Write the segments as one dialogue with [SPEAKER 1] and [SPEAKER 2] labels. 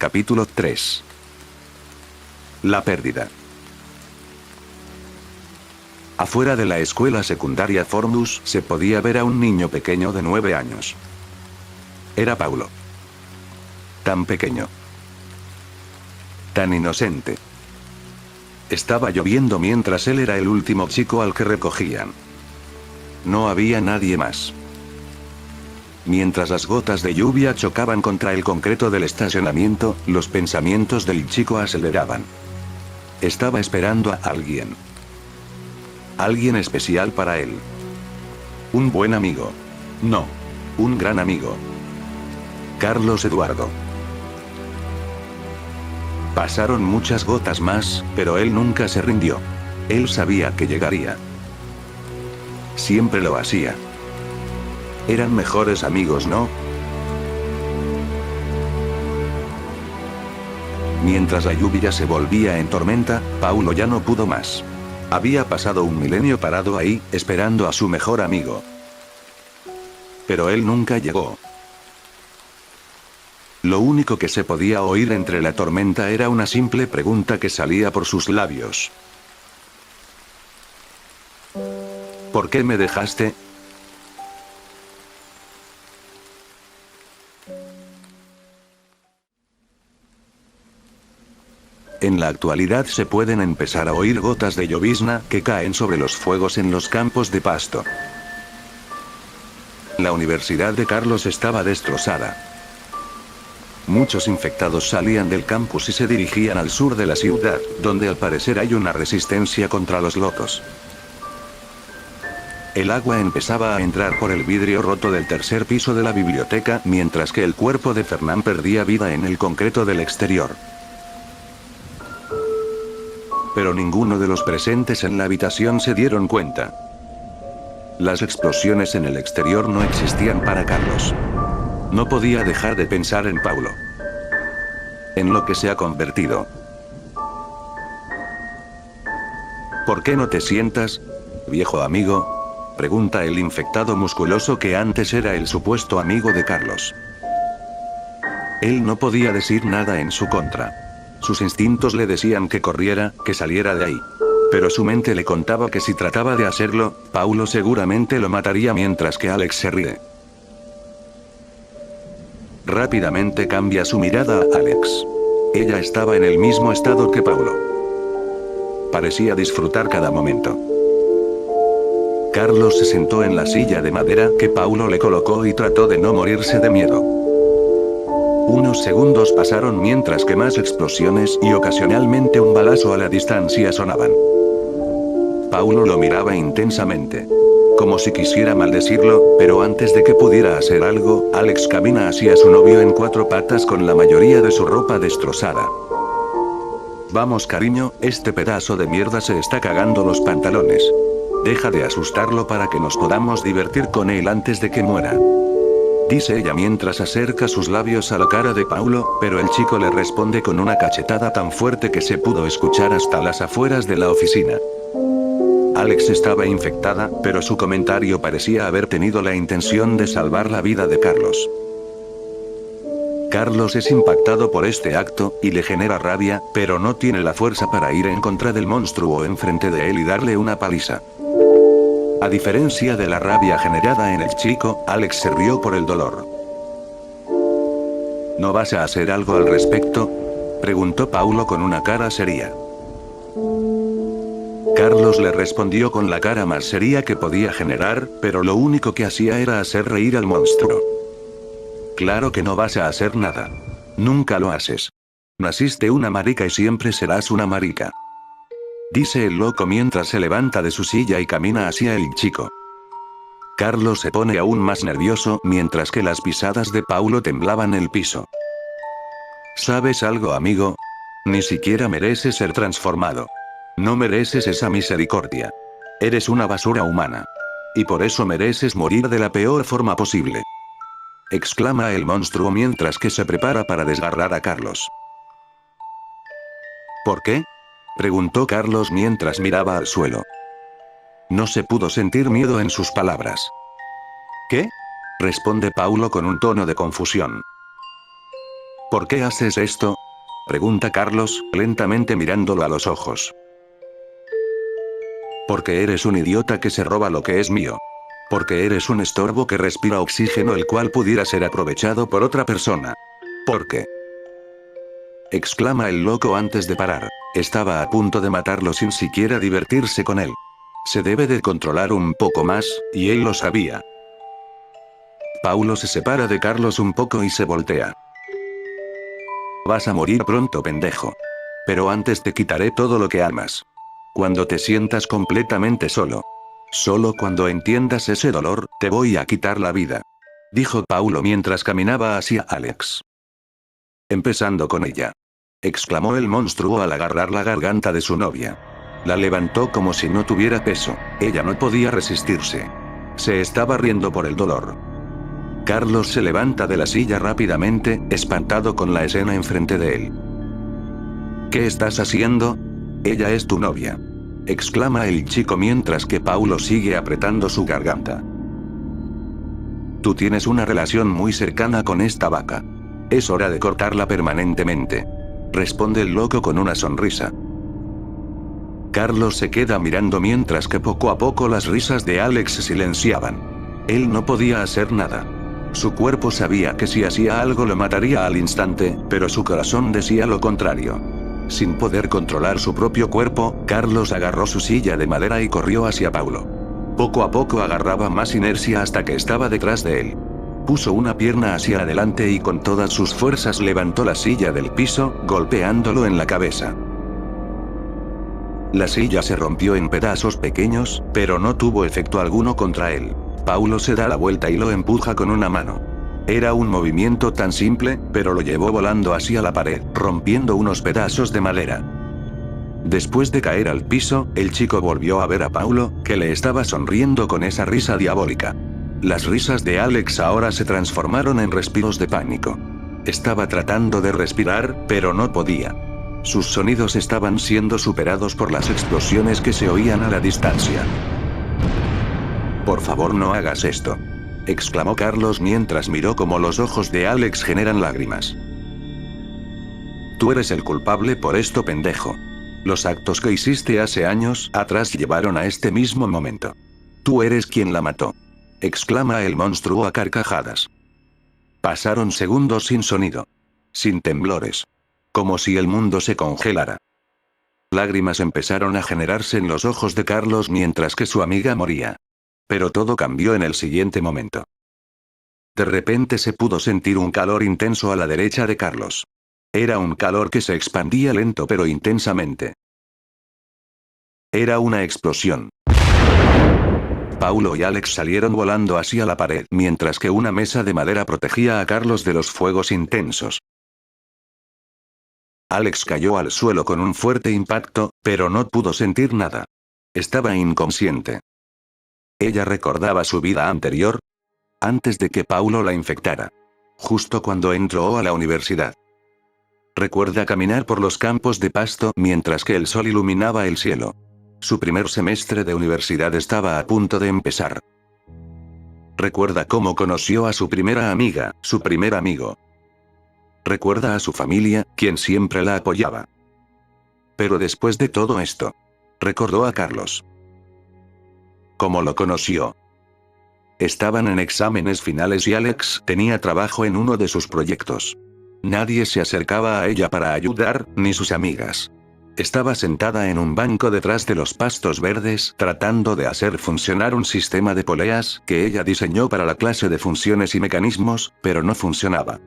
[SPEAKER 1] Capítulo 3. La pérdida. Afuera de la escuela secundaria Formus se podía ver a un niño pequeño de 9 años. Era Paulo. Tan pequeño. Tan inocente. Estaba lloviendo mientras él era el último chico al que recogían. No había nadie más. Mientras las gotas de lluvia chocaban contra el concreto del estacionamiento, los pensamientos del chico aceleraban. Estaba esperando a alguien. Alguien especial para él. Un buen amigo. No. Un gran amigo. Carlos Eduardo. Pasaron muchas gotas más, pero él nunca se rindió. Él sabía que llegaría. Siempre lo hacía. Eran mejores amigos, ¿no? Mientras la lluvia se volvía en tormenta, Paulo ya no pudo más. Había pasado un milenio parado ahí, esperando a su mejor amigo. Pero él nunca llegó. Lo único que se podía oír entre la tormenta era una simple pregunta que salía por sus labios. ¿Por qué me dejaste? En la actualidad se pueden empezar a oír gotas de llovizna que caen sobre los fuegos en los campos de pasto. La Universidad de Carlos estaba destrozada. Muchos infectados salían del campus y se dirigían al sur de la ciudad, donde al parecer hay una resistencia contra los locos. El agua empezaba a entrar por el vidrio roto del tercer piso de la biblioteca, mientras que el cuerpo de Fernán perdía vida en el concreto del exterior. Pero ninguno de los presentes en la habitación se dieron cuenta. Las explosiones en el exterior no existían para Carlos. No podía dejar de pensar en Paulo. En lo que se ha convertido. ¿Por qué no te sientas, viejo amigo?, pregunta el infectado musculoso que antes era el supuesto amigo de Carlos. Él no podía decir nada en su contra. Sus instintos le decían que corriera, que saliera de ahí. Pero su mente le contaba que si trataba de hacerlo, Paulo seguramente lo mataría mientras que Alex se ríe. Rápidamente cambia su mirada a Alex. Ella estaba en el mismo estado que Paulo. Parecía disfrutar cada momento. Carlos se sentó en la silla de madera que Paulo le colocó y trató de no morirse de miedo. Unos segundos pasaron mientras que más explosiones y ocasionalmente un balazo a la distancia sonaban. Paulo lo miraba intensamente. Como si quisiera maldecirlo, pero antes de que pudiera hacer algo, Alex camina hacia su novio en 4 patas con la mayoría de su ropa destrozada. Vamos cariño, este pedazo de mierda se está cagando los pantalones. Deja de asustarlo para que nos podamos divertir con él antes de que muera. Dice ella mientras acerca sus labios a la cara de Paulo, pero el chico le responde con una cachetada tan fuerte que se pudo escuchar hasta las afueras de la oficina. Alex estaba infectada, pero su comentario parecía haber tenido la intención de salvar la vida de Carlos. Carlos es impactado por este acto, y le genera rabia, pero no tiene la fuerza para ir en contra del monstruo enfrente de él y darle una paliza. A diferencia de la rabia generada en el chico, Alex se rió por el dolor. ¿No vas a hacer algo al respecto?, preguntó Paulo con una cara seria. Carlos le respondió con la cara más seria que podía generar, pero lo único que hacía era hacer reír al monstruo. Claro que no vas a hacer nada. Nunca lo haces. Naciste una marica y siempre serás una marica. Dice el loco mientras se levanta de su silla y camina hacia el chico. Carlos se pone aún más nervioso mientras que las pisadas de Paulo temblaban el piso. ¿Sabes algo, amigo? Ni siquiera mereces ser transformado. No mereces esa misericordia. Eres una basura humana. Y por eso mereces morir de la peor forma posible. Exclama el monstruo mientras que se prepara para desgarrar a Carlos. ¿Por qué?, preguntó Carlos mientras miraba al suelo. No se pudo sentir miedo en sus palabras. ¿Qué?, responde Paulo con un tono de confusión. ¿Por qué haces esto? Pregunta Carlos, lentamente mirándolo a los ojos. Porque eres un idiota que se roba lo que es mío. Porque eres un estorbo que respira oxígeno el cual pudiera ser aprovechado por otra persona. Porque. Exclama el loco antes de parar. Estaba a punto de matarlo sin siquiera divertirse con él. Se debe de controlar un poco más, y él lo sabía. Paulo se separa de Carlos un poco y se voltea. Vas a morir pronto, pendejo. Pero antes te quitaré todo lo que amas. Cuando te sientas completamente solo. Solo cuando entiendas ese dolor, te voy a quitar la vida. Dijo Paulo mientras caminaba hacia Alex. Empezando con ella. Exclamó el monstruo al agarrar la garganta de su novia. La levantó como si no tuviera peso. Ella no podía resistirse. Se estaba riendo por el dolor. Carlos se levanta de la silla rápidamente, espantado con la escena enfrente de él. ¿Qué estás haciendo? Ella es tu novia. Exclama el chico mientras que Paulo sigue apretando su garganta. Tú tienes una relación muy cercana con esta vaca. Es hora de cortarla permanentemente. Responde el loco con una sonrisa. Carlos se queda mirando mientras que poco a poco las risas de Alex se silenciaban. Él no podía hacer nada. Su cuerpo sabía que si hacía algo lo mataría al instante, pero su corazón decía lo contrario. Sin poder controlar su propio cuerpo, Carlos agarró su silla de madera y corrió hacia Paulo. Poco a poco agarraba más inercia hasta que estaba detrás de él. Puso una pierna hacia adelante y con todas sus fuerzas levantó la silla del piso, golpeándolo en la cabeza. La silla se rompió en pedazos pequeños, pero no tuvo efecto alguno contra él. Paulo se da la vuelta y lo empuja con una mano. Era un movimiento tan simple, pero lo llevó volando hacia la pared, rompiendo unos pedazos de madera. Después de caer al piso, el chico volvió a ver a Paulo, que le estaba sonriendo con esa risa diabólica. Las risas de Alex ahora se transformaron en respiros de pánico. Estaba tratando de respirar, pero no podía. Sus sonidos estaban siendo superados por las explosiones que se oían a la distancia. Por favor, no hagas esto. Exclamó Carlos mientras miró cómo los ojos de Alex generan lágrimas. Tú eres el culpable por esto, pendejo. Los actos que hiciste hace años atrás llevaron a este mismo momento. Tú eres quien la mató. Exclama el monstruo a carcajadas. Pasaron segundos sin sonido. Sin temblores. Como si el mundo se congelara. Lágrimas empezaron a generarse en los ojos de Carlos mientras que su amiga moría. Pero todo cambió en el siguiente momento. De repente se pudo sentir un calor intenso a la derecha de Carlos. Era un calor que se expandía lento pero intensamente. Era una explosión. Paulo y Alex salieron volando hacia la pared mientras que una mesa de madera protegía a Carlos de los fuegos intensos. Alex cayó al suelo con un fuerte impacto, pero no pudo sentir nada. Estaba inconsciente. Ella recordaba su vida anterior, antes de que Paulo la infectara. Justo cuando entró a la universidad. Recuerda caminar por los campos de pasto mientras que el sol iluminaba el cielo. Su primer semestre de universidad estaba a punto de empezar. Recuerda cómo conoció a su primera amiga, su primer amigo. Recuerda a su familia, quien siempre la apoyaba. Pero después de todo esto, recordó a Carlos. ¿Cómo lo conoció? Estaban en exámenes finales y Alex tenía trabajo en uno de sus proyectos. Nadie se acercaba a ella para ayudar, ni sus amigas. Estaba sentada en un banco detrás de los pastos verdes, tratando de hacer funcionar un sistema de poleas que ella diseñó para la clase de funciones y mecanismos, pero no funcionaba.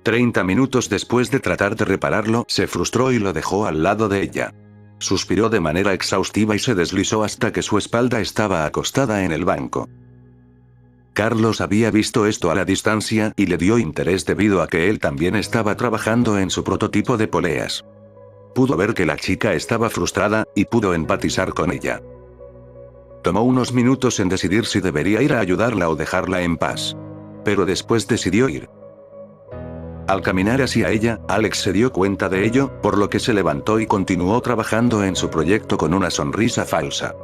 [SPEAKER 1] 30 minutos después de tratar de repararlo, se frustró y lo dejó al lado de ella. Suspiró de manera exhaustiva y se deslizó hasta que su espalda estaba acostada en el banco. Carlos había visto esto a la distancia y le dio interés debido a que él también estaba trabajando en su prototipo de poleas. Pudo ver que la chica estaba frustrada, y pudo empatizar con ella. Tomó unos minutos en decidir si debería ir a ayudarla o dejarla en paz. Pero después decidió ir. Al caminar hacia ella, Alex se dio cuenta de ello, por lo que se levantó y continuó trabajando en su proyecto con una sonrisa falsa.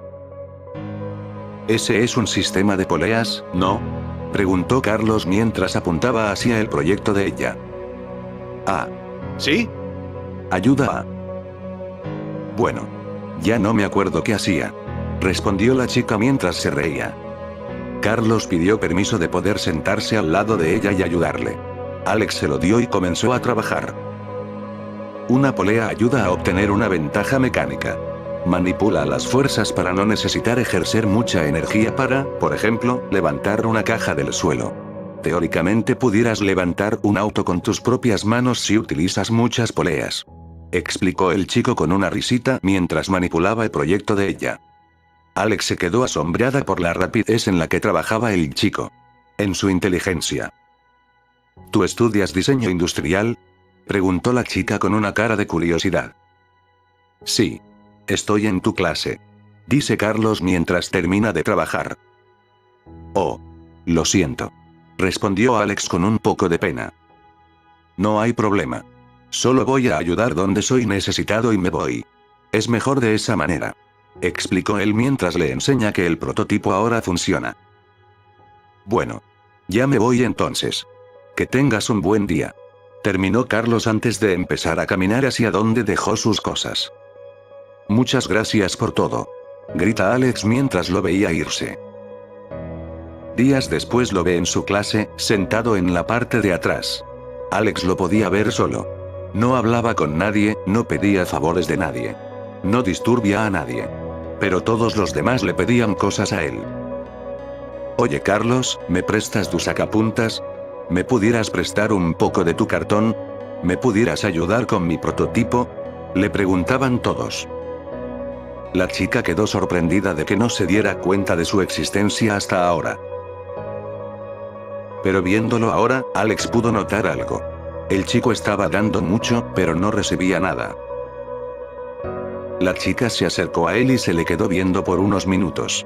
[SPEAKER 1] ¿Ese es un sistema de poleas, no? Preguntó Carlos mientras apuntaba hacia el proyecto de ella. Ah,
[SPEAKER 2] ¿Sí?
[SPEAKER 1] ayuda a... Bueno. Ya no me acuerdo qué hacía. Respondió la chica mientras se reía. Carlos pidió permiso de poder sentarse al lado de ella y ayudarle. Alex se lo dio y comenzó a trabajar. Una polea ayuda a obtener una ventaja mecánica. Manipula las fuerzas para no necesitar ejercer mucha energía para, por ejemplo, levantar una caja del suelo. Teóricamente pudieras levantar un auto con tus propias manos si utilizas muchas poleas. Explicó el chico con una risita mientras manipulaba el proyecto de ella. Alex se quedó asombrada por la rapidez en la que trabajaba el chico. En su inteligencia. ¿Tú estudias diseño industrial? Preguntó la chica con una cara de curiosidad. Sí. Estoy en tu clase. Dice Carlos mientras termina de trabajar. Oh. Lo siento. Respondió Alex con un poco de pena. No hay problema. Solo voy a ayudar donde soy necesitado y me voy. Es mejor de esa manera. Explicó él mientras le enseña que el prototipo ahora funciona. Bueno. Ya me voy entonces. Que tengas un buen día. Terminó Carlos antes de empezar a caminar hacia donde dejó sus cosas. Muchas gracias por todo. Grita Alex mientras lo veía irse. Días después lo ve en su clase, sentado en la parte de atrás. Alex lo podía ver solo. No hablaba con nadie, no pedía favores de nadie. No disturbia a nadie. Pero todos los demás le pedían cosas a él. Oye Carlos, ¿me prestas tu sacapuntas? ¿Me pudieras prestar un poco de tu cartón? ¿Me pudieras ayudar con mi prototipo? Le preguntaban todos. La chica quedó sorprendida de que no se diera cuenta de su existencia hasta ahora. Pero viéndolo ahora, Alex pudo notar algo. El chico estaba dando mucho, pero no recibía nada. La chica se acercó a él y se le quedó viendo por unos minutos.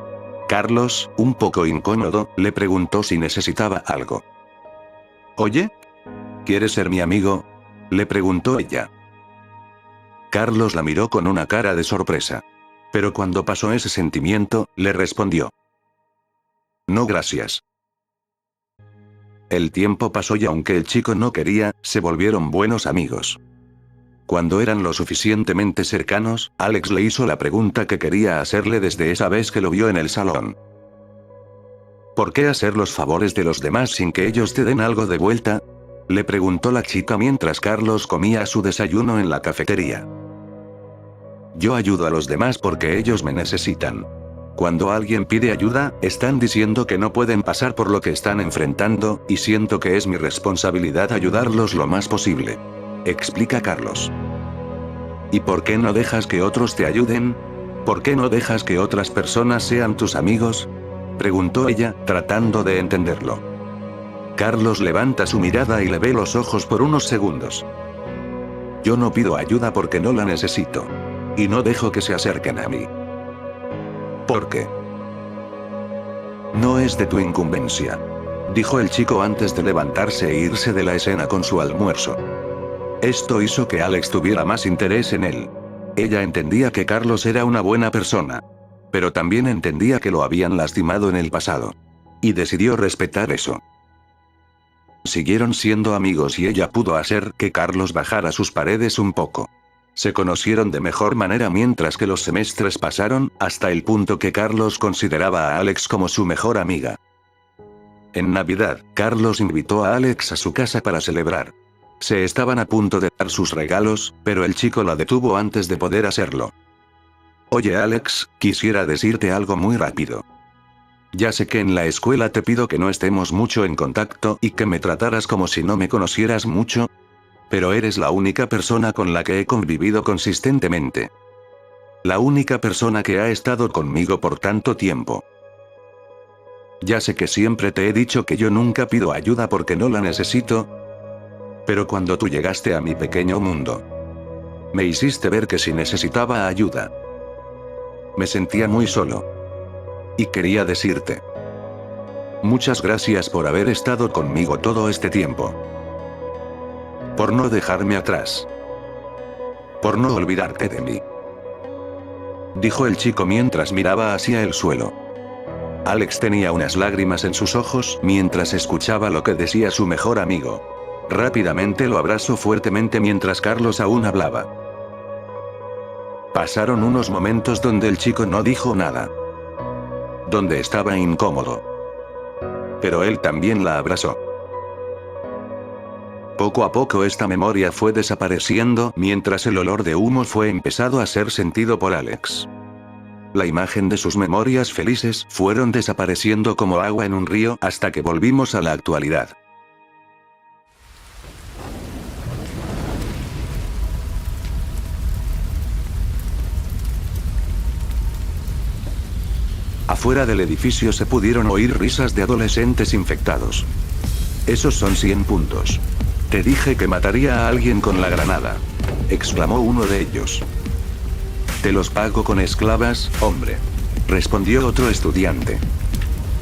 [SPEAKER 1] Carlos, un poco incómodo, le preguntó si necesitaba algo. ¿Oye? ¿Quieres ser mi amigo? Le preguntó ella. Carlos la miró con una cara de sorpresa. Pero cuando pasó ese sentimiento, le respondió. No gracias. El tiempo pasó y aunque el chico no quería, se volvieron buenos amigos. Cuando eran lo suficientemente cercanos, Alex le hizo la pregunta que quería hacerle desde esa vez que lo vio en el salón. ¿Por qué hacer los favores de los demás sin que ellos te den algo de vuelta? Le preguntó la chica mientras Carlos comía su desayuno en la cafetería. Yo ayudo a los demás porque ellos me necesitan. Cuando alguien pide ayuda, están diciendo que no pueden pasar por lo que están enfrentando, y siento que es mi responsabilidad ayudarlos lo más posible. Explica Carlos. ¿Y por qué no dejas que otros te ayuden? ¿Por qué no dejas que otras personas sean tus amigos? Preguntó ella, tratando de entenderlo. Carlos levanta su mirada y le ve los ojos por unos segundos. Yo no pido ayuda porque no la necesito. Y no dejo que se acerquen a mí. ¿Por qué? No es de tu incumbencia. Dijo el chico antes de levantarse e irse de la escena con su almuerzo. Esto hizo que Alex tuviera más interés en él. Ella entendía que Carlos era una buena persona. Pero también entendía que lo habían lastimado en el pasado. Y decidió respetar eso. Siguieron siendo amigos y ella pudo hacer que Carlos bajara sus paredes un poco. Se conocieron de mejor manera mientras que los semestres pasaron, hasta el punto que Carlos consideraba a Alex como su mejor amiga. En Navidad, Carlos invitó a Alex a su casa para celebrar. Se estaban a punto de dar sus regalos, pero el chico la detuvo antes de poder hacerlo. Oye Alex, quisiera decirte algo muy rápido. Ya sé que en la escuela te pido que no estemos mucho en contacto y que me trataras como si no me conocieras mucho. Pero eres la única persona con la que he convivido consistentemente. La única persona que ha estado conmigo por tanto tiempo. Ya sé que siempre te he dicho que yo nunca pido ayuda porque no la necesito. Pero cuando tú llegaste a mi pequeño mundo, me hiciste ver que sí necesitaba ayuda. Me sentía muy solo. Y quería decirte. Muchas gracias por haber estado conmigo todo este tiempo. Por no dejarme atrás. Por no olvidarte de mí. Dijo el chico mientras miraba hacia el suelo. Alex tenía unas lágrimas en sus ojos mientras escuchaba lo que decía su mejor amigo. Rápidamente lo abrazó fuertemente mientras Carlos aún hablaba. Pasaron unos momentos donde el chico no dijo nada. Donde estaba incómodo. Pero él también la abrazó. Poco a poco esta memoria fue desapareciendo mientras el olor de humo fue empezado a ser sentido por Alex. La imagen de sus memorias felices fueron desapareciendo como agua en un río hasta que volvimos a la actualidad. Afuera del edificio se pudieron oír risas de adolescentes infectados. Esos son 100 puntos. Te dije que mataría a alguien con la granada, exclamó uno de ellos. Te los pago con esclavas, hombre, respondió otro estudiante.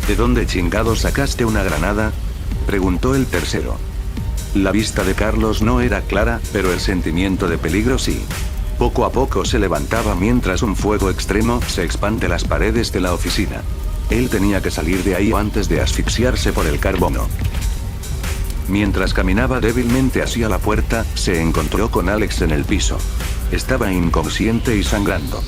[SPEAKER 1] ¿De dónde chingado sacaste una granada?, preguntó el tercero. La vista de Carlos no era clara, pero el sentimiento de peligro sí. Poco a poco se levantaba mientras un fuego extremo se expande las paredes de la oficina. Él tenía que salir de ahí antes de asfixiarse por el carbono. Mientras caminaba débilmente hacia la puerta, se encontró con Alex en el piso. Estaba inconsciente y sangrando.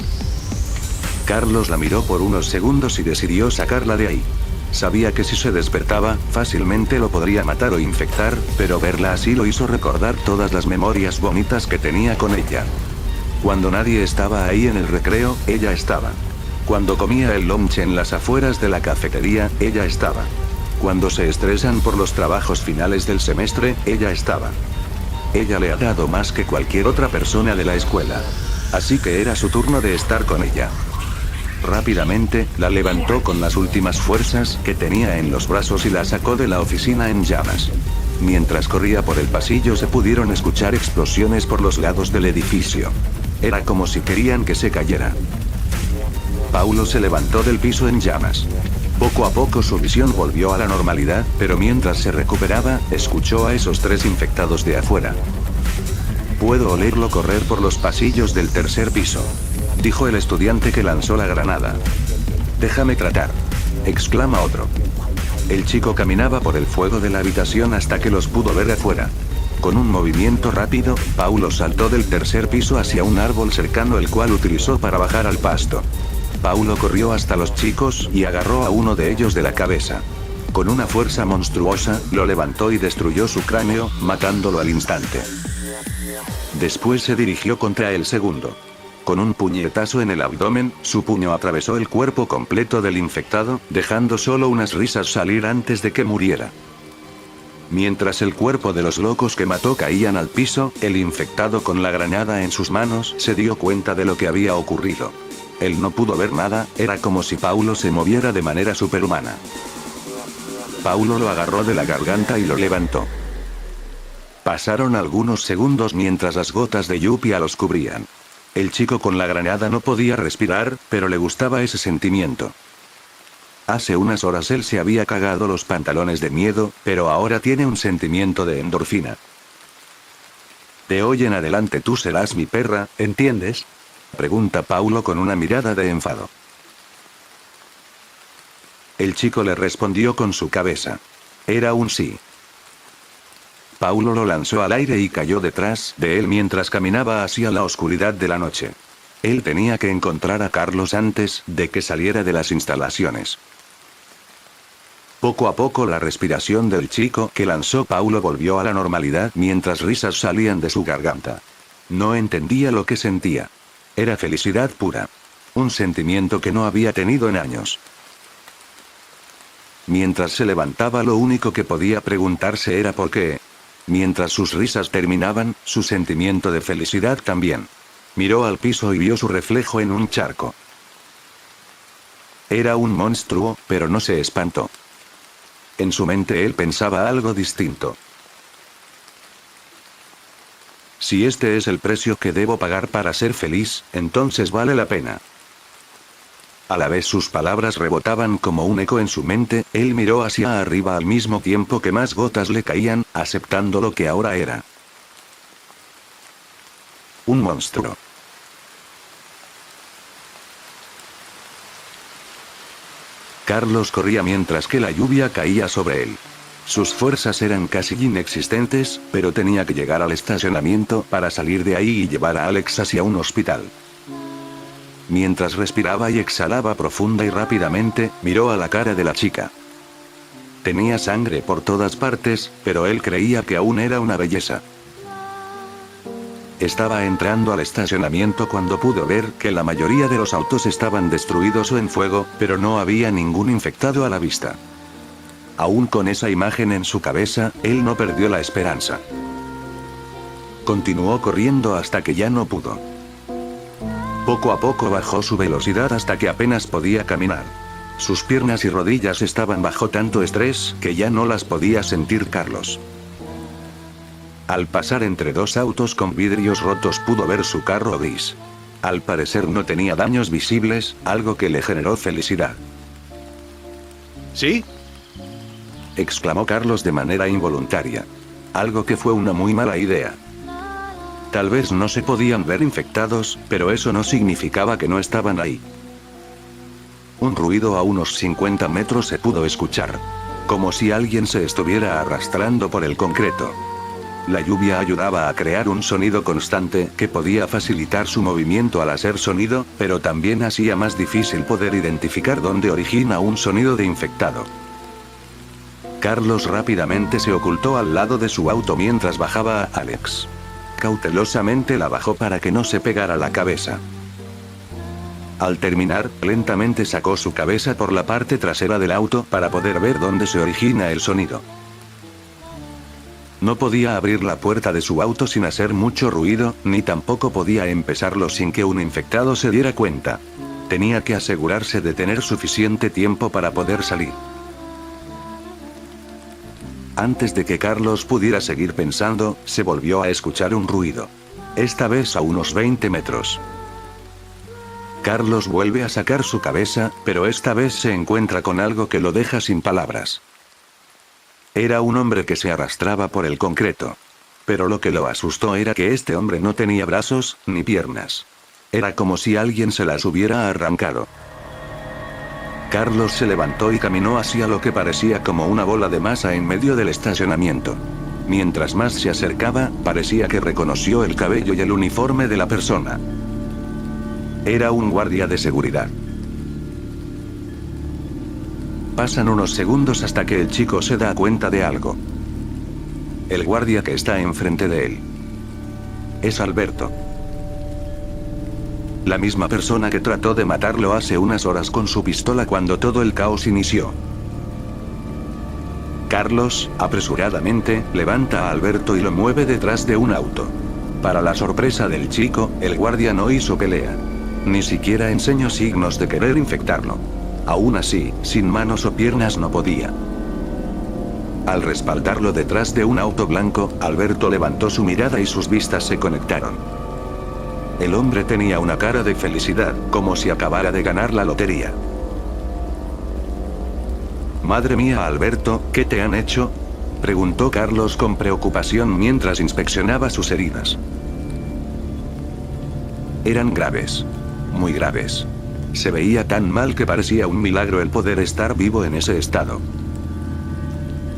[SPEAKER 1] Carlos la miró por unos segundos y decidió sacarla de ahí. Sabía que si se despertaba, fácilmente lo podría matar o infectar, pero verla así lo hizo recordar todas las memorias bonitas que tenía con ella. Cuando nadie estaba ahí en el recreo, ella estaba. Cuando comía el lunch en las afueras de la cafetería, ella estaba. Cuando se estresan por los trabajos finales del semestre, ella estaba. Ella le ha dado más que cualquier otra persona de la escuela. Así que era su turno de estar con ella. Rápidamente, la levantó con las últimas fuerzas que tenía en los brazos y la sacó de la oficina en llamas. Mientras corría por el pasillo se pudieron escuchar explosiones por los lados del edificio. Era como si querían que se cayera. Paulo se levantó del piso en llamas. Poco a poco su visión volvió a la normalidad, pero mientras se recuperaba, escuchó a esos 3 infectados de afuera. Puedo olerlo correr por los pasillos del tercer piso, dijo el estudiante que lanzó la granada. Déjame tratar, exclama otro. El chico caminaba por el fuego de la habitación hasta que los pudo ver afuera. Con un movimiento rápido, Paulo saltó del tercer piso hacia un árbol cercano el cual utilizó para bajar al pasto. Paulo corrió hasta los chicos y agarró a uno de ellos de la cabeza. Con una fuerza monstruosa, lo levantó y destruyó su cráneo, matándolo al instante. Después se dirigió contra el segundo. Con un puñetazo en el abdomen, su puño atravesó el cuerpo completo del infectado, dejando solo unas risas salir antes de que muriera. Mientras el cuerpo de los locos que mató caían al piso, el infectado con la granada en sus manos se dio cuenta de lo que había ocurrido. Él no pudo ver nada, era como si Paulo se moviera de manera superhumana. Paulo lo agarró de la garganta y lo levantó. Pasaron algunos segundos mientras las gotas de lluvia los cubrían. El chico con la granada no podía respirar, pero le gustaba ese sentimiento. Hace unas horas él se había cagado los pantalones de miedo, pero ahora tiene un sentimiento de endorfina. De hoy en adelante tú serás mi perra, ¿entiendes?, pregunta Paulo con una mirada de enfado. El chico le respondió con su cabeza. Era un sí. Paulo lo lanzó al aire y cayó detrás de él mientras caminaba hacia la oscuridad de la noche. Él tenía que encontrar a Carlos antes de que saliera de las instalaciones. Poco a poco la respiración del chico que lanzó Paulo volvió a la normalidad mientras risas salían de su garganta. No entendía lo que sentía. Era felicidad pura. Un sentimiento que no había tenido en años. Mientras se levantaba lo único que podía preguntarse era por qué. Mientras sus risas terminaban, su sentimiento de felicidad también. Miró al piso y vio su reflejo en un charco. Era un monstruo, pero no se espantó. En su mente él pensaba algo distinto. Si este es el precio que debo pagar para ser feliz, entonces vale la pena. A la vez sus palabras rebotaban como un eco en su mente, él miró hacia arriba al mismo tiempo que más gotas le caían, aceptando lo que ahora era. Un monstruo. Carlos corría mientras que la lluvia caía sobre él. Sus fuerzas eran casi inexistentes, pero tenía que llegar al estacionamiento para salir de ahí y llevar a Alex hacia un hospital. Mientras respiraba y exhalaba profunda y rápidamente, miró a la cara de la chica. Tenía sangre por todas partes, pero él creía que aún era una belleza. Estaba entrando al estacionamiento cuando pudo ver que la mayoría de los autos estaban destruidos o en fuego, pero no había ningún infectado a la vista. Aún con esa imagen en su cabeza, él no perdió la esperanza. Continuó corriendo hasta que ya no pudo. Poco a poco bajó su velocidad hasta que apenas podía caminar. Sus piernas y rodillas estaban bajo tanto estrés que ya no las podía sentir Carlos. Al pasar entre dos autos con vidrios rotos pudo ver su carro gris. Al parecer no tenía daños visibles, algo que le generó felicidad.
[SPEAKER 2] ¿Sí?
[SPEAKER 1] Exclamó Carlos de manera involuntaria. Algo que fue una muy mala idea. Tal vez no se podían ver infectados, pero eso no significaba que no estaban ahí. Un ruido a unos 50 metros se pudo escuchar. Como si alguien se estuviera arrastrando por el concreto. La lluvia ayudaba a crear un sonido constante que podía facilitar su movimiento al hacer sonido, pero también hacía más difícil poder identificar dónde origina un sonido de infectado. Carlos rápidamente se ocultó al lado de su auto mientras bajaba a Alex. Cautelosamente la bajó para que no se pegara la cabeza. Al terminar, lentamente sacó su cabeza por la parte trasera del auto para poder ver dónde se origina el sonido. No podía abrir la puerta de su auto sin hacer mucho ruido, ni tampoco podía empezarlo sin que un infectado se diera cuenta. Tenía que asegurarse de tener suficiente tiempo para poder salir. Antes de que Carlos pudiera seguir pensando, se volvió a escuchar un ruido. Esta vez a unos 20 metros. Carlos vuelve a sacar su cabeza, pero esta vez se encuentra con algo que lo deja sin palabras. Era un hombre que se arrastraba por el concreto. Pero lo que lo asustó era que este hombre no tenía brazos, ni piernas. Era como si alguien se las hubiera arrancado. Carlos se levantó y caminó hacia lo que parecía como una bola de masa en medio del estacionamiento. Mientras más se acercaba, parecía que reconoció el cabello y el uniforme de la persona. Era un guardia de seguridad. Pasan unos segundos hasta que el chico se da cuenta de algo. El guardia que está enfrente de él. Es Alberto. La misma persona que trató de matarlo hace unas horas con su pistola cuando todo el caos inició. Carlos, apresuradamente, levanta a Alberto y lo mueve detrás de un auto. Para la sorpresa del chico, el guardia no hizo pelea. Ni siquiera enseñó signos de querer infectarlo. Aún así, sin manos o piernas no podía. Al respaldarlo detrás de un auto blanco, Alberto levantó su mirada y sus vistas se conectaron. El hombre tenía una cara de felicidad, como si acabara de ganar la lotería. «Madre mía, Alberto, ¿qué te han hecho?», preguntó Carlos con preocupación mientras inspeccionaba sus heridas. Eran graves. Muy graves. Se veía tan mal que parecía un milagro el poder estar vivo en ese estado.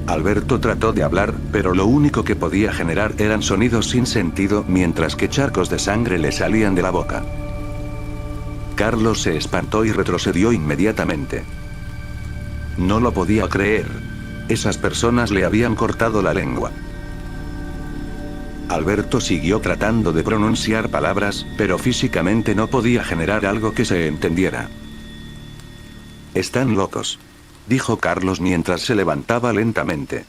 [SPEAKER 1] Alberto trató de hablar, pero lo único que podía generar eran sonidos sin sentido mientras que charcos de sangre le salían de la boca. Carlos se espantó y retrocedió inmediatamente. No lo podía creer. Esas personas le habían cortado la lengua. Alberto siguió tratando de pronunciar palabras, pero físicamente no podía generar algo que se entendiera. «Están locos», dijo Carlos mientras se levantaba lentamente.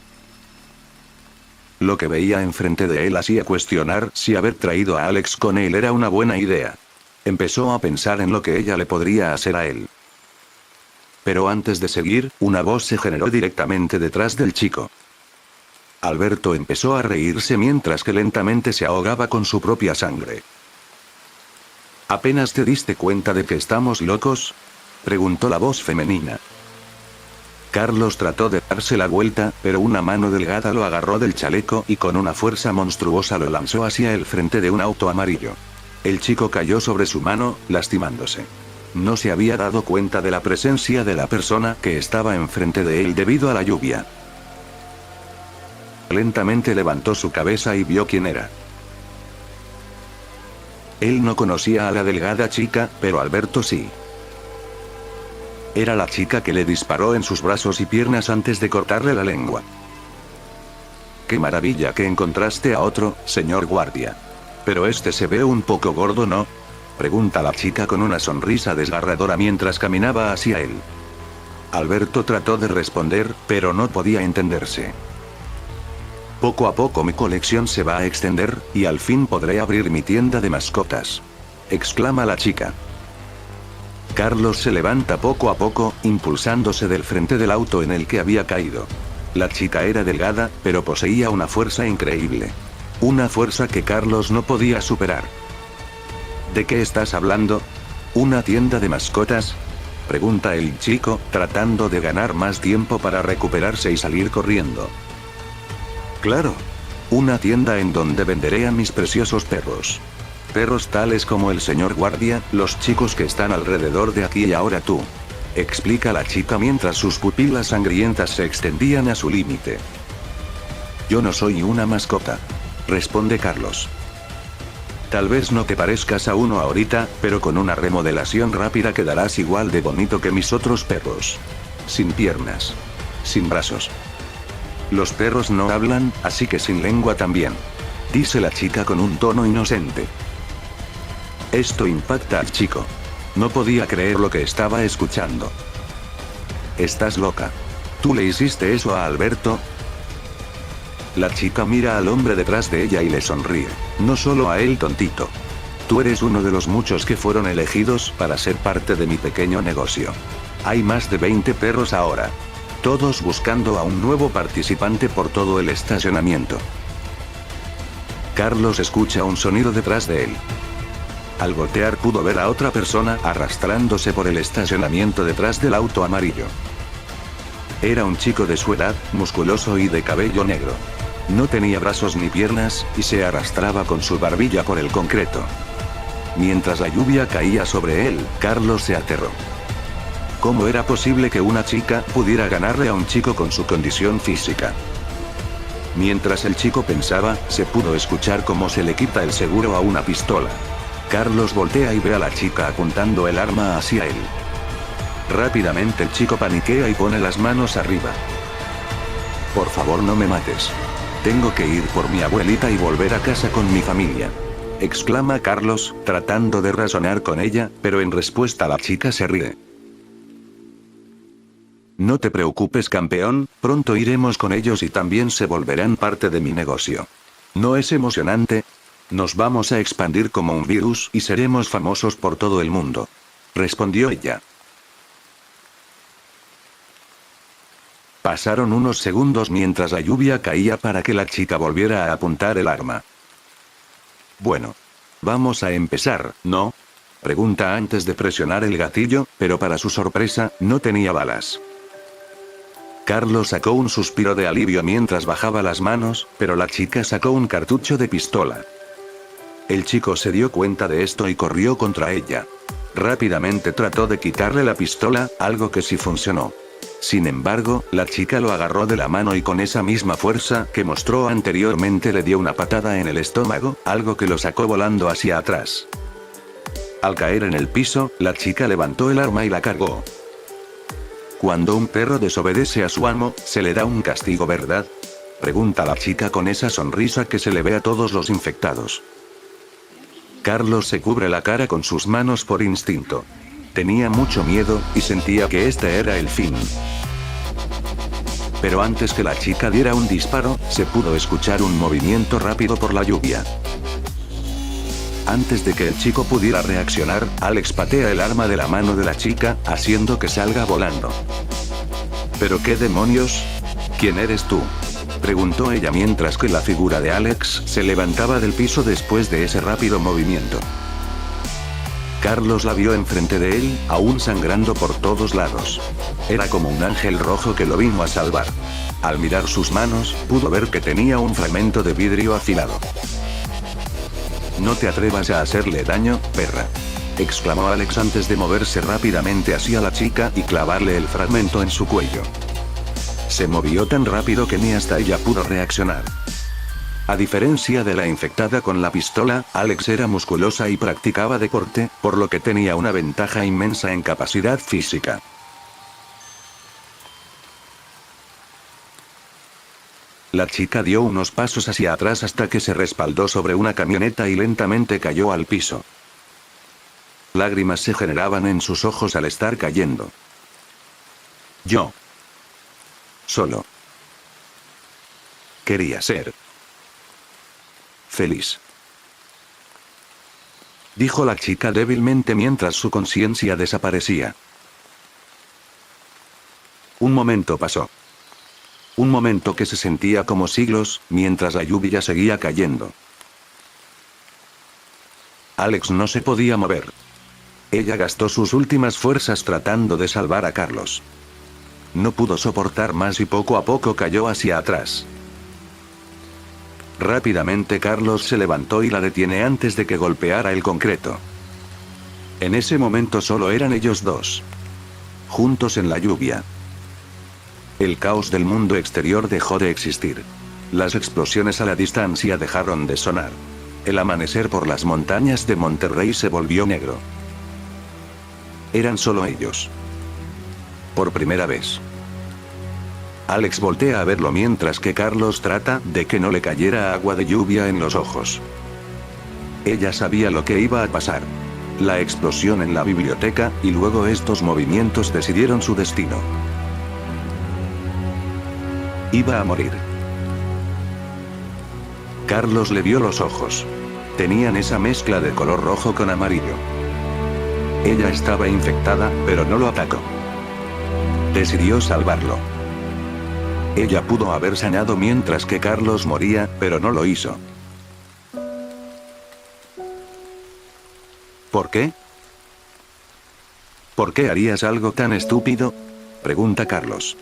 [SPEAKER 1] Lo que veía enfrente de él hacía cuestionar si haber traído a Alex con él era una buena idea. Empezó a pensar en lo que ella le podría hacer a él. Pero antes de seguir, una voz se generó directamente detrás del chico. Alberto empezó a reírse mientras que lentamente se ahogaba con su propia sangre. «¿Apenas te diste cuenta de que estamos locos?», preguntó la voz femenina. Carlos trató de darse la vuelta, pero una mano delgada lo agarró del chaleco y con una fuerza monstruosa lo lanzó hacia el frente de un auto amarillo. El chico cayó sobre su mano, lastimándose. No se había dado cuenta de la presencia de la persona que estaba enfrente de él debido a la lluvia. Lentamente levantó su cabeza y vio quién era. Él no conocía a la delgada chica, pero Alberto sí. Era la chica que le disparó en sus brazos y piernas antes de cortarle la lengua. ¡Qué maravilla que encontraste a otro, señor guardia! Pero este se ve un poco gordo, ¿no? Pregunta la chica con una sonrisa desgarradora mientras caminaba hacia él. Alberto trató de responder, pero no podía entenderse. Poco a poco mi colección se va a extender, y al fin podré abrir mi tienda de mascotas. Exclama la chica. Carlos se levanta poco a poco, impulsándose del frente del auto en el que había caído. La chica era delgada, pero poseía una fuerza increíble. Una fuerza que Carlos no podía superar. ¿De qué estás hablando? ¿Una tienda de mascotas? Pregunta el chico, tratando de ganar más tiempo para recuperarse y salir corriendo. Claro. Una tienda en donde venderé a mis preciosos perros. Perros tales como el señor guardia, los chicos que están alrededor de aquí y ahora tú. Explica la chica mientras sus pupilas sangrientas se extendían a su límite. Yo no soy una mascota. Responde Carlos. Tal vez no te parezcas a uno ahorita, pero con una remodelación rápida quedarás igual de bonito que mis otros perros. Sin piernas. Sin brazos. Los perros no hablan, así que sin lengua también. Dice la chica con un tono inocente. Esto impacta al chico. No podía creer lo que estaba escuchando. Estás loca. ¿Tú le hiciste eso a Alberto? La chica mira al hombre detrás de ella y le sonríe. No solo a él, tontito. Tú eres uno de los muchos que fueron elegidos para ser parte de mi pequeño negocio. Hay más de 20 perros ahora. Todos buscando a un nuevo participante por todo el estacionamiento. Carlos escucha un sonido detrás de él. Al voltear pudo ver a otra persona arrastrándose por el estacionamiento detrás del auto amarillo. Era un chico de su edad, musculoso y de cabello negro. No tenía brazos ni piernas, y se arrastraba con su barbilla por el concreto. Mientras la lluvia caía sobre él, Carlos se aterró. ¿Cómo era posible que una chica pudiera ganarle a un chico con su condición física? Mientras el chico pensaba, se pudo escuchar cómo se le quita el seguro a una pistola. Carlos voltea y ve a la chica apuntando el arma hacia él. Rápidamente el chico paniquea y pone las manos arriba. Por favor, no me mates. Tengo que ir por mi abuelita y volver a casa con mi familia. Exclama Carlos, tratando de razonar con ella, pero en respuesta la chica se ríe. No te preocupes, campeón, pronto iremos con ellos y también se volverán parte de mi negocio. ¿No es emocionante? Nos vamos a expandir como un virus y seremos famosos por todo el mundo. Respondió ella. Pasaron unos segundos mientras la lluvia caía para que la chica volviera a apuntar el arma. Bueno. Vamos a empezar, ¿no? Pregunta antes de presionar el gatillo, pero para su sorpresa, no tenía balas. Carlos sacó un suspiro de alivio mientras bajaba las manos, pero la chica sacó un cartucho de pistola. El chico se dio cuenta de esto y corrió contra ella. Rápidamente trató de quitarle la pistola, algo que sí funcionó. Sin embargo, la chica lo agarró de la mano y con esa misma fuerza que mostró anteriormente le dio una patada en el estómago, algo que lo sacó volando hacia atrás. Al caer en el piso, la chica levantó el arma y la cargó. Cuando un perro desobedece a su amo, se le da un castigo, ¿verdad? Pregunta la chica con esa sonrisa que se le ve a todos los infectados. Carlos se cubre la cara con sus manos por instinto. Tenía mucho miedo, y sentía que este era el fin. Pero antes que la chica diera un disparo, se pudo escuchar un movimiento rápido por la lluvia. Antes de que el chico pudiera reaccionar, Alex patea el arma de la mano de la chica, haciendo que salga volando. ¿Pero qué demonios? ¿Quién eres tú? Preguntó ella mientras que la figura de Alex se levantaba del piso después de ese rápido movimiento. Carlos la vio enfrente de él, aún sangrando por todos lados. Era como un ángel rojo que lo vino a salvar. Al mirar sus manos, pudo ver que tenía un fragmento de vidrio afilado. No te atrevas a hacerle daño, perra. Exclamó Alex antes de moverse rápidamente hacia la chica y clavarle el fragmento en su cuello. Se movió tan rápido que ni hasta ella pudo reaccionar. A diferencia de la infectada con la pistola, Alex era musculosa y practicaba deporte, por lo que tenía una ventaja inmensa en capacidad física. La chica dio unos pasos hacia atrás hasta que se respaldó sobre una camioneta y lentamente cayó al piso. Lágrimas se generaban en sus ojos al estar cayendo. Yo solo quería ser feliz, dijo la chica débilmente mientras su conciencia desaparecía. Un momento pasó. Un momento que se sentía como siglos, mientras la lluvia seguía cayendo. Alex no se podía mover. Ella gastó sus últimas fuerzas tratando de salvar a Carlos. No pudo soportar más y poco a poco cayó hacia atrás. Rápidamente Carlos se levantó y la detiene antes de que golpeara el concreto. En ese momento solo eran ellos dos. Juntos en la lluvia. El caos del mundo exterior dejó de existir. Las explosiones a la distancia dejaron de sonar. El amanecer por las montañas de Monterrey se volvió negro. Eran solo ellos. Por primera vez. Alex voltea a verlo mientras que Carlos trata de que no le cayera agua de lluvia en los ojos. Ella sabía lo que iba a pasar. La explosión en la biblioteca, y luego estos movimientos decidieron su destino. Iba a morir. Carlos le vio los ojos. Tenían esa mezcla de color rojo con amarillo. Ella estaba infectada, pero no lo atacó. Decidió salvarlo. Ella pudo haber sanado mientras que Carlos moría, pero no lo hizo. ¿Por qué? ¿Por qué harías algo tan estúpido?, pregunta Carlos.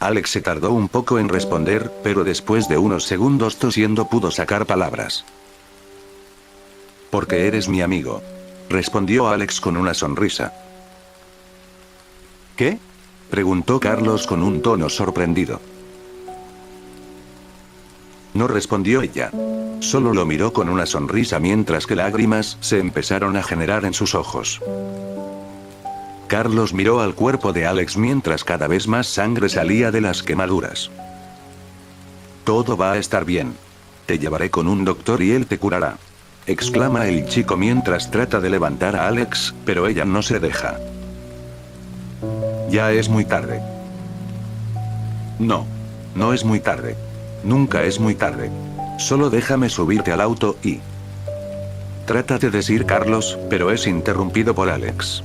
[SPEAKER 1] Alex se tardó un poco en responder, pero después de unos segundos tosiendo pudo sacar palabras. Porque eres mi amigo, respondió Alex con una sonrisa. ¿Qué?, preguntó Carlos con un tono sorprendido. No respondió ella. Solo lo miró con una sonrisa mientras que lágrimas se empezaron a generar en sus ojos. Carlos miró al cuerpo de Alex mientras cada vez más sangre salía de las quemaduras. Todo va a estar bien. Te llevaré con un doctor y él te curará, exclama el chico mientras trata de levantar a Alex, pero ella no se deja. Ya es muy tarde. No. No es muy tarde. Nunca es muy tarde. Solo déjame subirte al auto y... Trata de decir Carlos, pero es interrumpido por Alex.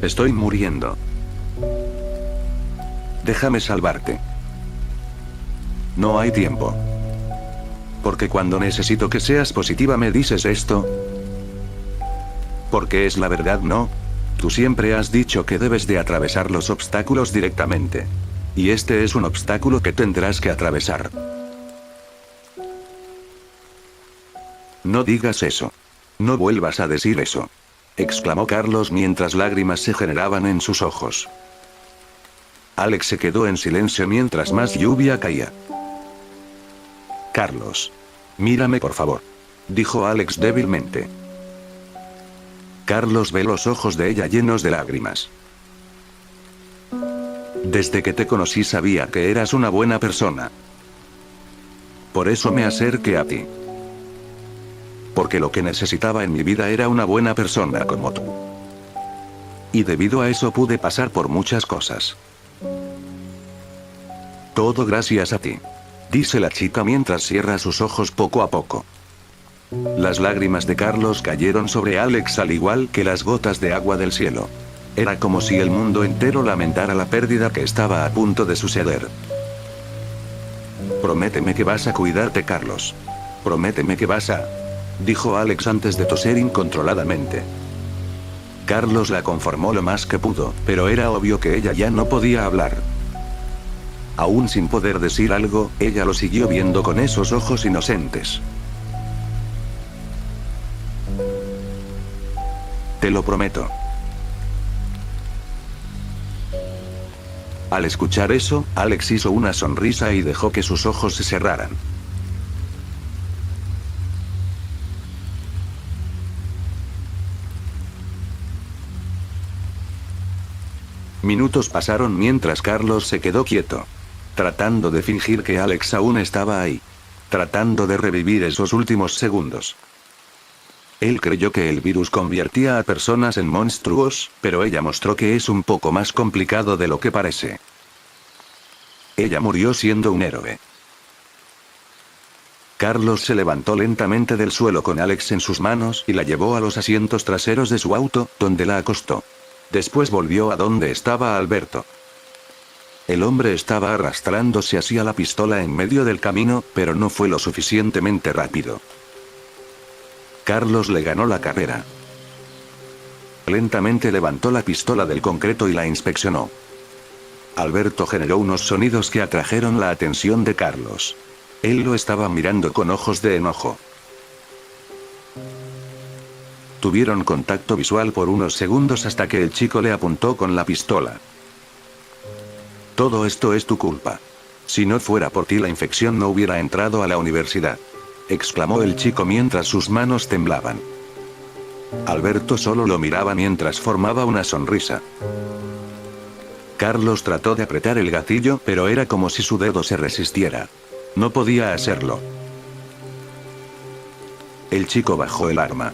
[SPEAKER 1] Estoy muriendo. Déjame salvarte. No hay tiempo. Porque cuando necesito que seas positiva me dices esto. Porque es la verdad, ¿no? Tú siempre has dicho que debes de atravesar los obstáculos directamente. Y este es un obstáculo que tendrás que atravesar. No digas eso. No vuelvas a decir eso, exclamó Carlos mientras lágrimas se generaban en sus ojos. Alex se quedó en silencio mientras más lluvia caía. Carlos. Mírame por favor, dijo Alex débilmente. Carlos ve los ojos de ella llenos de lágrimas. Desde que te conocí sabía que eras una buena persona. Por eso me acerqué a ti. Porque lo que necesitaba en mi vida era una buena persona como tú. Y debido a eso pude pasar por muchas cosas. Todo gracias a ti, dice la chica mientras cierra sus ojos poco a poco. Las lágrimas de Carlos cayeron sobre Alex al igual que las gotas de agua del cielo. Era como si el mundo entero lamentara la pérdida que estaba a punto de suceder. Prométeme que vas a cuidarte, Carlos. Prométeme que vas a... dijo Alex antes de toser incontroladamente. Carlos la conformó lo más que pudo, pero era obvio que ella ya no podía hablar. Aún sin poder decir algo, ella lo siguió viendo con esos ojos inocentes. Te lo prometo. Al escuchar eso, Alex hizo una sonrisa y dejó que sus ojos se cerraran. Minutos pasaron mientras Carlos se quedó quieto, tratando de fingir que Alex aún estaba ahí, tratando de revivir esos últimos segundos. Él creyó que el virus convertía a personas en monstruos, pero ella mostró que es un poco más complicado de lo que parece. Ella murió siendo un héroe. Carlos se levantó lentamente del suelo con Alex en sus manos y la llevó a los asientos traseros de su auto, donde la acostó. Después volvió a donde estaba Alberto. El hombre estaba arrastrándose hacia la pistola en medio del camino, pero no fue lo suficientemente rápido. Carlos le ganó la carrera. Lentamente levantó la pistola del concreto y la inspeccionó. Alberto generó unos sonidos que atrajeron la atención de Carlos. Él lo estaba mirando con ojos de enojo. Tuvieron contacto visual por unos segundos hasta que el chico le apuntó con la pistola. Todo esto es tu culpa. Si no fuera por ti la infección no hubiera entrado a la universidad, exclamó el chico mientras sus manos temblaban. Alberto solo lo miraba mientras formaba una sonrisa. Carlos trató de apretar el gatillo, pero era como si su dedo se resistiera. No podía hacerlo. El chico bajó el arma.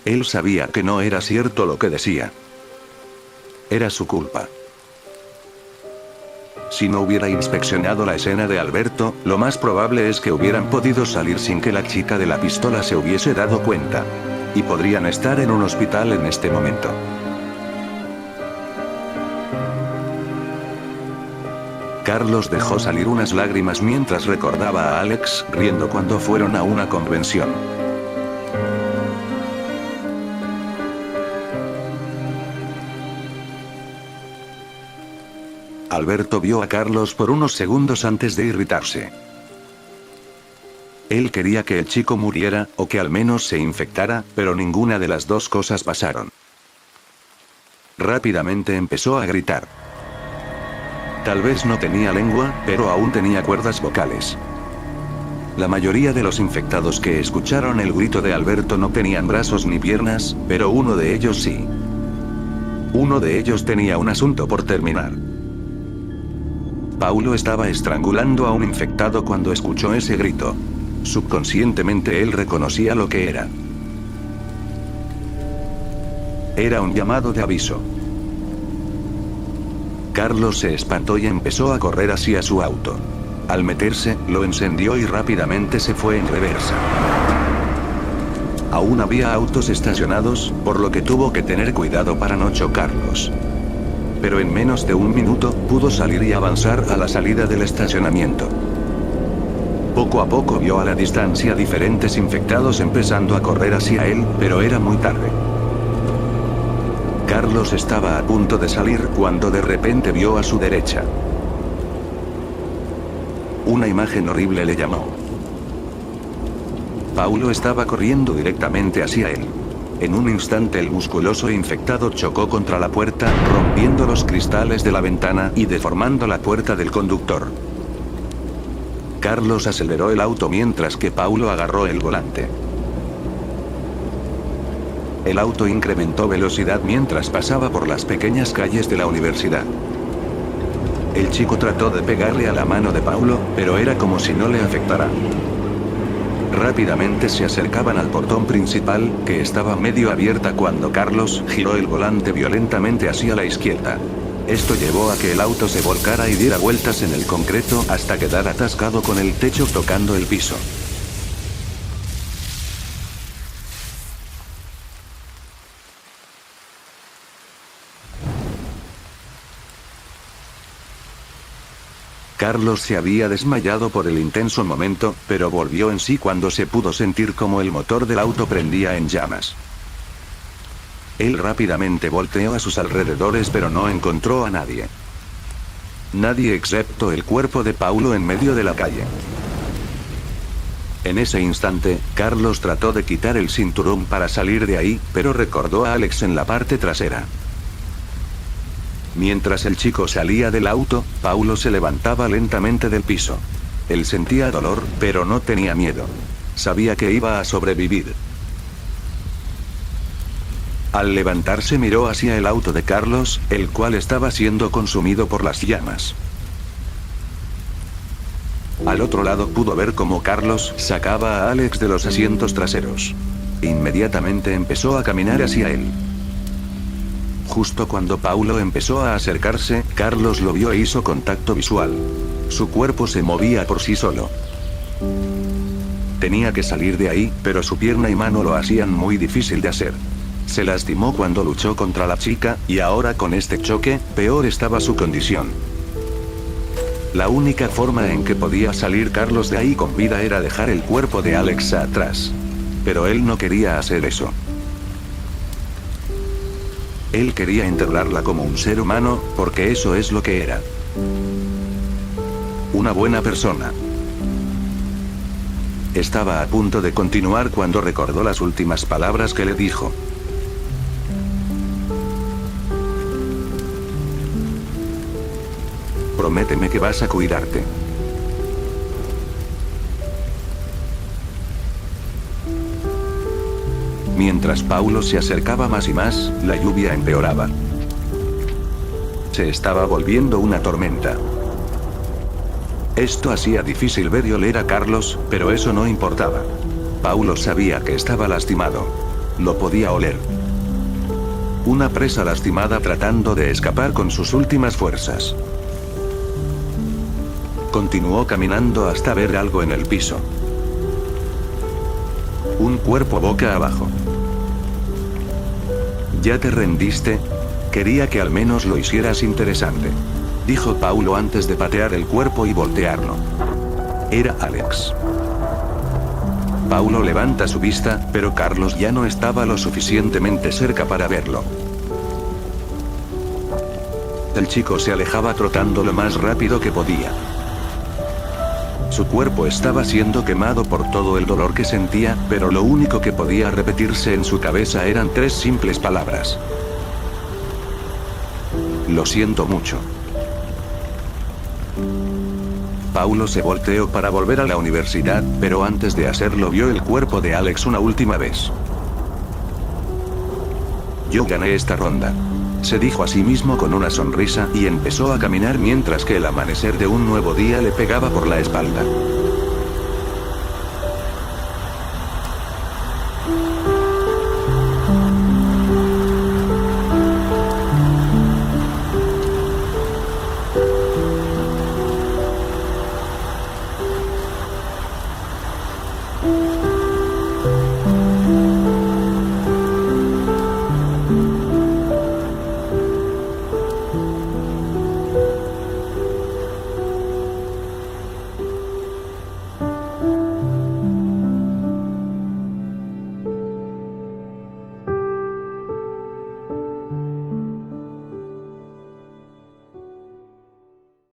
[SPEAKER 1] Él sabía que no era cierto lo que decía. Era su culpa. Si no hubiera inspeccionado la escena de Alberto, lo más probable es que hubieran podido salir sin que la chica de la pistola se hubiese dado cuenta. Y podrían estar en un hospital en este momento. Carlos dejó salir unas lágrimas mientras recordaba a Alex riendo cuando fueron a una convención. Alberto vio a Carlos por unos segundos antes de irritarse. Él quería que el chico muriera, o que al menos se infectara, pero ninguna de las dos cosas pasaron. Rápidamente empezó a gritar. Tal vez no tenía lengua, pero aún tenía cuerdas vocales. La mayoría de los infectados que escucharon el grito de Alberto no tenían brazos ni piernas, pero uno de ellos sí. Uno de ellos tenía un asunto por terminar. Paulo estaba estrangulando a un infectado cuando escuchó ese grito. Subconscientemente él reconocía lo que era. Era un llamado de aviso. Carlos se espantó y empezó a correr hacia su auto. Al meterse, lo encendió y rápidamente se fue en reversa. Aún había autos estacionados, por lo que tuvo que tener cuidado para no chocarlos. Pero en menos de un minuto, pudo salir y avanzar a la salida del estacionamiento. Poco a poco vio a la distancia diferentes infectados empezando a correr hacia él, pero era muy tarde. Carlos estaba a punto de salir cuando de repente vio a su derecha. Una imagen horrible le llamó. Paulo estaba corriendo directamente hacia él. En un instante el musculoso infectado chocó contra la puerta, rompiendo los cristales de la ventana y deformando la puerta del conductor. Carlos aceleró el auto mientras que Paulo agarró el volante. El auto incrementó velocidad mientras pasaba por las pequeñas calles de la universidad. El chico trató de pegarle a la mano de Paulo, pero era como si no le afectara. Rápidamente se acercaban al portón principal, que estaba medio abierta cuando Carlos giró el volante violentamente hacia la izquierda. Esto llevó a que el auto se volcara y diera vueltas en el concreto hasta quedar atascado con el techo tocando el piso. Carlos se había desmayado por el intenso momento, pero volvió en sí cuando se pudo sentir como el motor del auto prendía en llamas. Él rápidamente volteó a sus alrededores pero no encontró a nadie. Nadie excepto el cuerpo de Paulo en medio de la calle. En ese instante, Carlos trató de quitar el cinturón para salir de ahí, pero recordó a Alex en la parte trasera. Mientras el chico salía del auto, Paulo se levantaba lentamente del piso. Él sentía dolor, pero no tenía miedo. Sabía que iba a sobrevivir. Al levantarse miró hacia el auto de Carlos, el cual estaba siendo consumido por las llamas. Al otro lado pudo ver cómo Carlos sacaba a Alex de los asientos traseros. Inmediatamente empezó a caminar hacia él. Justo cuando Paulo empezó a acercarse, Carlos lo vio e hizo contacto visual. Su cuerpo se movía por sí solo. Tenía que salir de ahí, pero su pierna y mano lo hacían muy difícil de hacer. Se lastimó cuando luchó contra la chica, y ahora con este choque, peor estaba su condición. La única forma en que podía salir Carlos de ahí con vida era dejar el cuerpo de Alex atrás. Pero él no quería hacer eso. Él quería enterrarla como un ser humano, porque eso es lo que era. Una buena persona. Estaba a punto de continuar cuando recordó las últimas palabras que le dijo. Prométeme que vas a cuidarte. Mientras Paulo se acercaba más y más, la lluvia empeoraba. Se estaba volviendo una tormenta. Esto hacía difícil ver y oler a Carlos, pero eso no importaba. Paulo sabía que estaba lastimado. Lo podía oler. Una presa lastimada tratando de escapar con sus últimas fuerzas. Continuó caminando hasta ver algo en el piso. Un cuerpo boca abajo. ¿Ya te rendiste? Quería que al menos lo hicieras interesante, dijo Paulo antes de patear el cuerpo y voltearlo. Era Alex. Paulo levanta su vista, pero Carlos ya no estaba lo suficientemente cerca para verlo. El chico se alejaba trotando lo más rápido que podía. Su cuerpo estaba siendo quemado por todo el dolor que sentía, pero lo único que podía repetirse en su cabeza eran 3 simples palabras. Lo siento mucho. Paulo se volteó para volver a la universidad, pero antes de hacerlo vio el cuerpo de Alex una última vez. Yo gané esta ronda. Se dijo a sí mismo con una sonrisa y empezó a caminar mientras que el amanecer de un nuevo día le pegaba por la espalda.